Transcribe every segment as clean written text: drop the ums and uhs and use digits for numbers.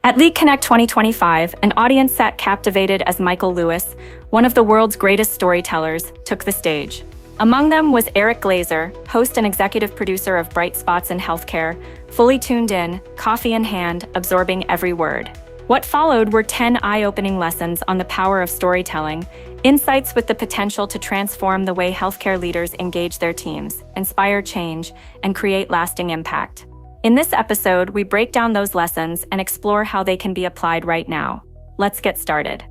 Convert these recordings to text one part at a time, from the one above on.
At League Connect 2025, an audience sat captivated as Michael Lewis, one of the world's greatest storytellers, took the stage. Among them was Eric Glazer, host and executive producer of Bright Spots in Healthcare, fully tuned in, coffee in hand, absorbing every word. What followed were 10 eye-opening lessons on the power of storytelling, insights with the potential to transform the way healthcare leaders engage their teams, inspire change, and create lasting impact. In this episode, we break down those lessons and explore how they can be applied right now. Let's get started.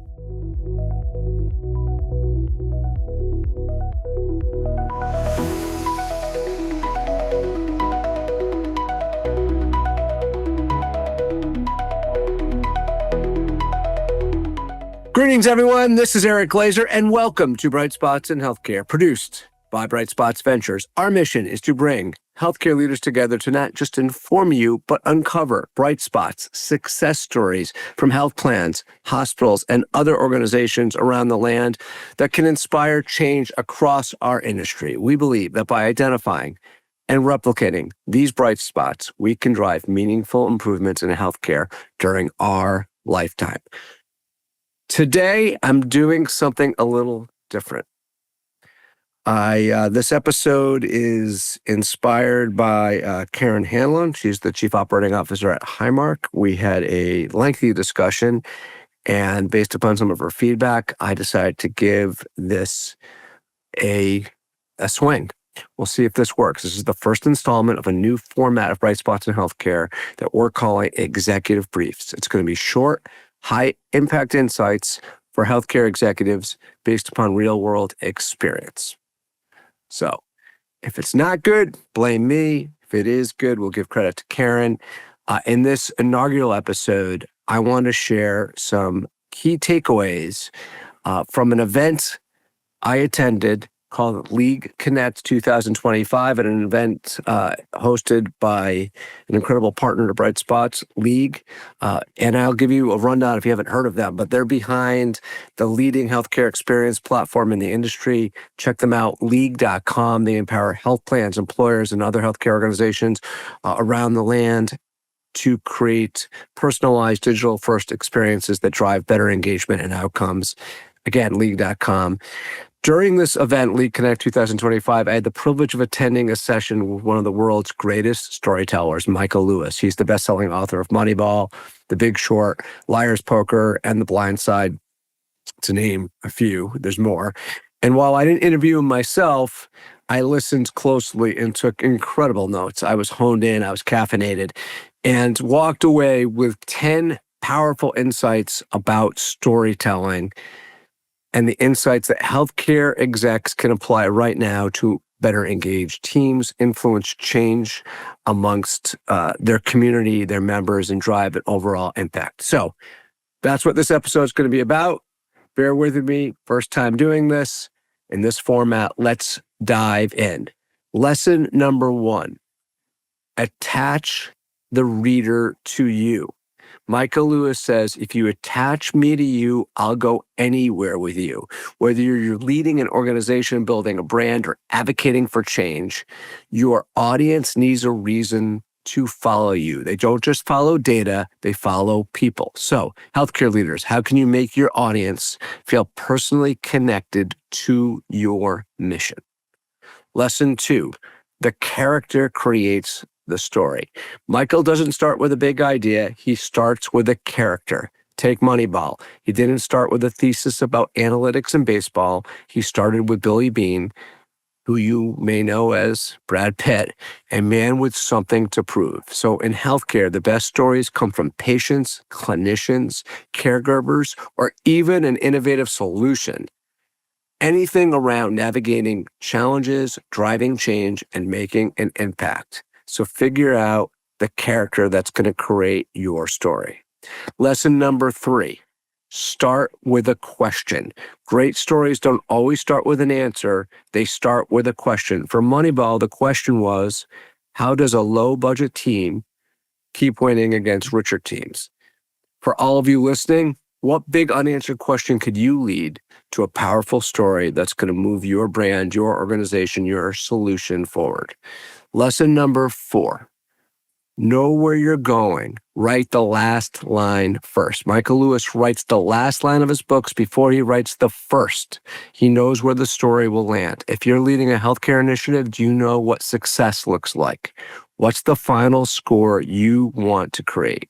Greetings, everyone. This is Eric Glazer, and welcome to Bright Spots in Healthcare, produced by Bright Spots Ventures. Our mission is to bring healthcare leaders together to not just inform you, but uncover bright spots, success stories from health plans, hospitals, and other organizations around the land that can inspire change across our industry. We believe that by identifying and replicating these bright spots, we can drive meaningful improvements in healthcare during our lifetime. Today, I'm doing something a little different. This episode is inspired by Karen Hanlon. She's the Chief Operating Officer at Highmark. We had a lengthy discussion, and based upon some of her feedback, I decided to give this a swing. We'll see if this works. This is the first installment of a new format of Bright Spots in Healthcare that we're calling Executive Briefs. It's going to be short, high-impact insights for healthcare executives based upon real-world experience. So, if it's not good, blame me. If it is good, we'll give credit to Karen. In this inaugural episode, I want to share some key takeaways from an event I attended called League Connect 2025 at an event hosted by an incredible partner to Bright Spots, League. And I'll give you a rundown if you haven't heard of them, but they're behind the leading healthcare experience platform in the industry. Check them out, league.com. They empower health plans, employers, and other healthcare organizations around the land to create personalized digital-first experiences that drive better engagement and outcomes. Again, league.com. During this event, League Connect 2025, I had the privilege of attending a session with one of the world's greatest storytellers, Michael Lewis. He's the best-selling author of Moneyball, The Big Short, Liar's Poker, and The Blind Side, to name a few. There's more. And while I didn't interview him myself, I listened closely and took incredible notes. I was honed in, I was caffeinated, and walked away with 10 powerful insights about storytelling and the insights that healthcare execs can apply right now to better engage teams, influence change amongst their community, their members, and drive an overall impact. So that's what this episode is going to be about. Bear with me. First time doing this in this format. Let's dive in. Lesson number 1, attach the reader to you. Michael Lewis says, if you attach me to you, I'll go anywhere with you. Whether you're leading an organization, building a brand, or advocating for change, your audience needs a reason to follow you. They don't just follow data, they follow people. So, healthcare leaders, how can you make your audience feel personally connected to your mission? Lesson 2, the character creates the story. Michael doesn't start with a big idea. He starts with a character. Take Moneyball. He didn't start with a thesis about analytics and baseball. He started with Billy Beane, who you may know as Brad Pitt, a man with something to prove. So in healthcare, the best stories come from patients, clinicians, caregivers, or even an innovative solution. Anything around navigating challenges, driving change, and making an impact. So figure out the character that's going to create your story. Lesson number 3, start with a question. Great stories don't always start with an answer. They start with a question. For Moneyball, the question was, how does a low-budget team keep winning against richer teams? For all of you listening, what big unanswered question could you lead to a powerful story that's going to move your brand, your organization, your solution forward? Lesson number 4, Know where you're going. Write the last line first. Michael Lewis writes the last line of his books before he writes the first. He knows where the story will land. If you're leading a healthcare initiative, do you know what success looks like? What's the final score you want to create?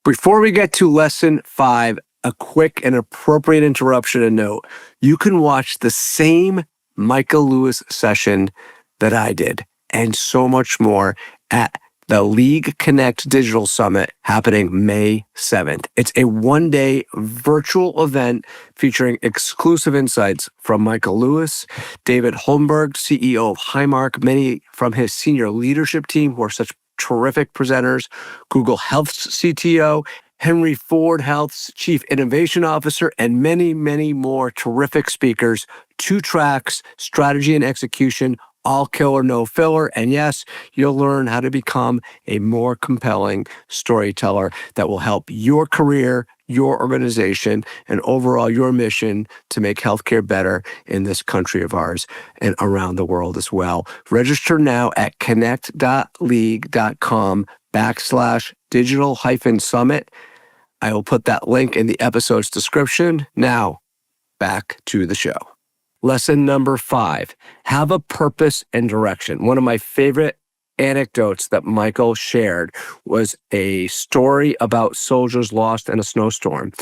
Before we get to lesson 5, a quick and appropriate interruption and note. You can watch the same Michael Lewis session that I did and so much more at the League Connect Digital Summit happening May 7th. It's a one-day virtual event featuring exclusive insights from Michael Lewis, David Holmberg, CEO of Highmark, many from his senior leadership team who are such terrific presenters, Google Health's CTO, Henry Ford Health's Chief Innovation Officer, and many, many more terrific speakers. 2 tracks, strategy and execution, all killer, no filler. And yes, you'll learn how to become a more compelling storyteller that will help your career, your organization, and overall your mission to make healthcare better in this country of ours and around the world as well. Register now at connect.league.com/digital-summit. I will put that link in the episode's description. Now, back to the show. Lesson number 5, have a purpose and direction. One of my favorite anecdotes that Michael shared was a story about soldiers lost in a snowstorm.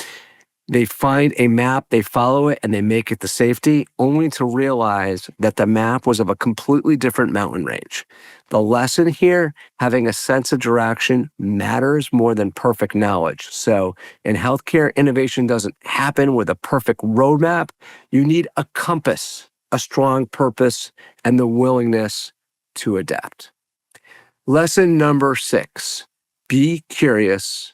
They find a map, they follow it, and they make it to safety, only to realize that the map was of a completely different mountain range. The lesson here, having a sense of direction matters more than perfect knowledge. So in healthcare, innovation doesn't happen with a perfect roadmap. You need a compass, a strong purpose, and the willingness to adapt. Lesson number 6, be curious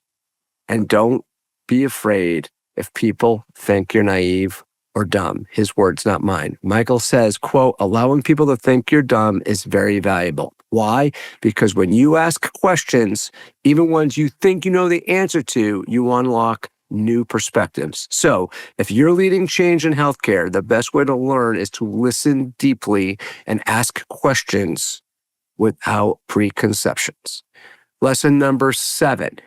and don't be afraid if people think you're naive or dumb. His words, not mine. Michael says, quote, allowing people to think you're dumb is very valuable. Why? Because when you ask questions, even ones you think you know the answer to, you unlock new perspectives. So if you're leading change in healthcare, the best way to learn is to listen deeply and ask questions without preconceptions. Lesson number 7,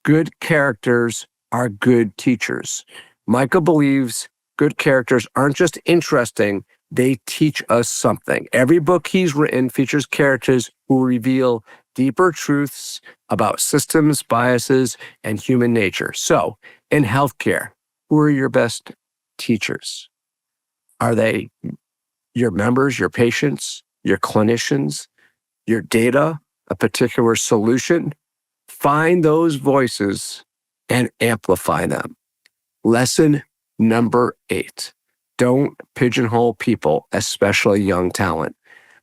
good characters are good teachers. Michael believes good characters aren't just interesting, they teach us something. Every book he's written features characters who reveal deeper truths about systems, biases, and human nature. So, in healthcare, who are your best teachers? Are they your members, your patients, your clinicians, your data, a particular solution? Find those voices and amplify them. Lesson number 8, don't pigeonhole people, especially young talent.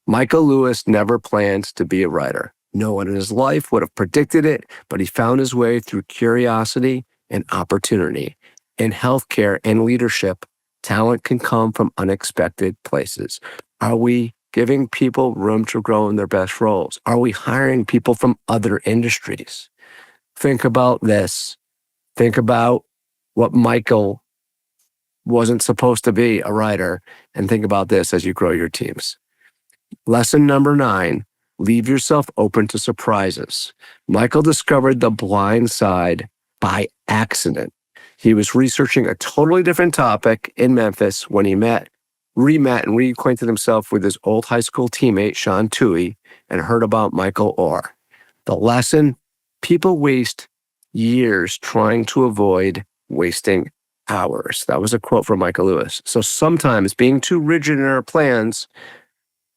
Michael Lewis never planned to be a writer. No one in his life would have predicted it, but he found his way through curiosity and opportunity. In healthcare and leadership, talent can come from unexpected places. Are we giving people room to grow in their best roles? Are we hiring people from other industries? Think about this. Think about what Michael wasn't supposed to be, a writer, and think about this as you grow your teams. Lesson number 9, leave yourself open to surprises. Michael discovered the blind side by accident. He was researching a totally different topic in Memphis when he met and reacquainted himself with his old high school teammate, Sean Toohey, and heard about Michael Orr. The lesson, people waste years trying to avoid wasting hours. That was a quote from Michael Lewis. So sometimes being too rigid in our plans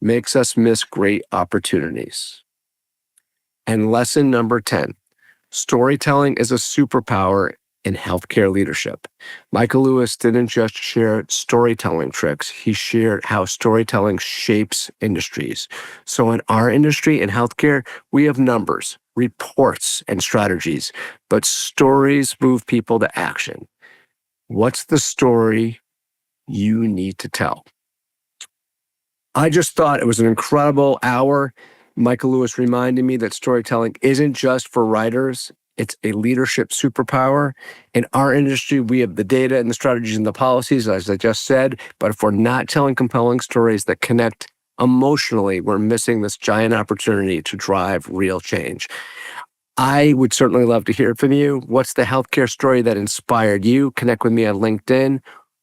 makes us miss great opportunities. And lesson number 10, storytelling is a superpower in healthcare leadership. Michael Lewis didn't just share storytelling tricks, he shared how storytelling shapes industries. So in our industry, in healthcare, we have numbers, reports, and strategies, but stories move people to action. What's the story you need to tell? I just thought it was an incredible hour. Michael Lewis reminded me that storytelling isn't just for writers. It's a leadership superpower. In our industry, we have the data and the strategies and the policies, as I just said. But if we're not telling compelling stories that connect emotionally, we're missing this giant opportunity to drive real change. I would certainly love to hear from you. What's the healthcare story that inspired you? Connect with me on LinkedIn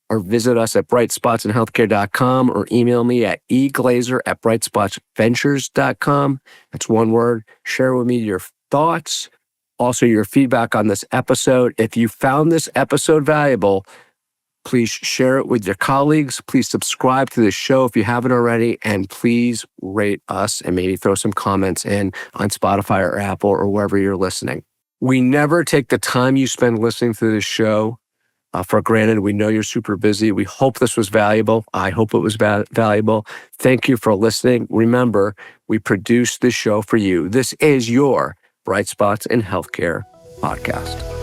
or visit us at brightspotsinhealthcare.com or email me at eglazer@brightspotsventures.com. That's one word. Share with me your thoughts, also your feedback on this episode. If you found this episode valuable, please share it with your colleagues. Please subscribe to the show if you haven't already, and please rate us and maybe throw some comments in on Spotify or Apple or wherever you're listening. We never take the time you spend listening to this show for granted. We know you're super busy. We hope this was valuable. I hope it was valuable. Thank you for listening. Remember, we produce this show for you. This is your Bright Spots in Healthcare podcast.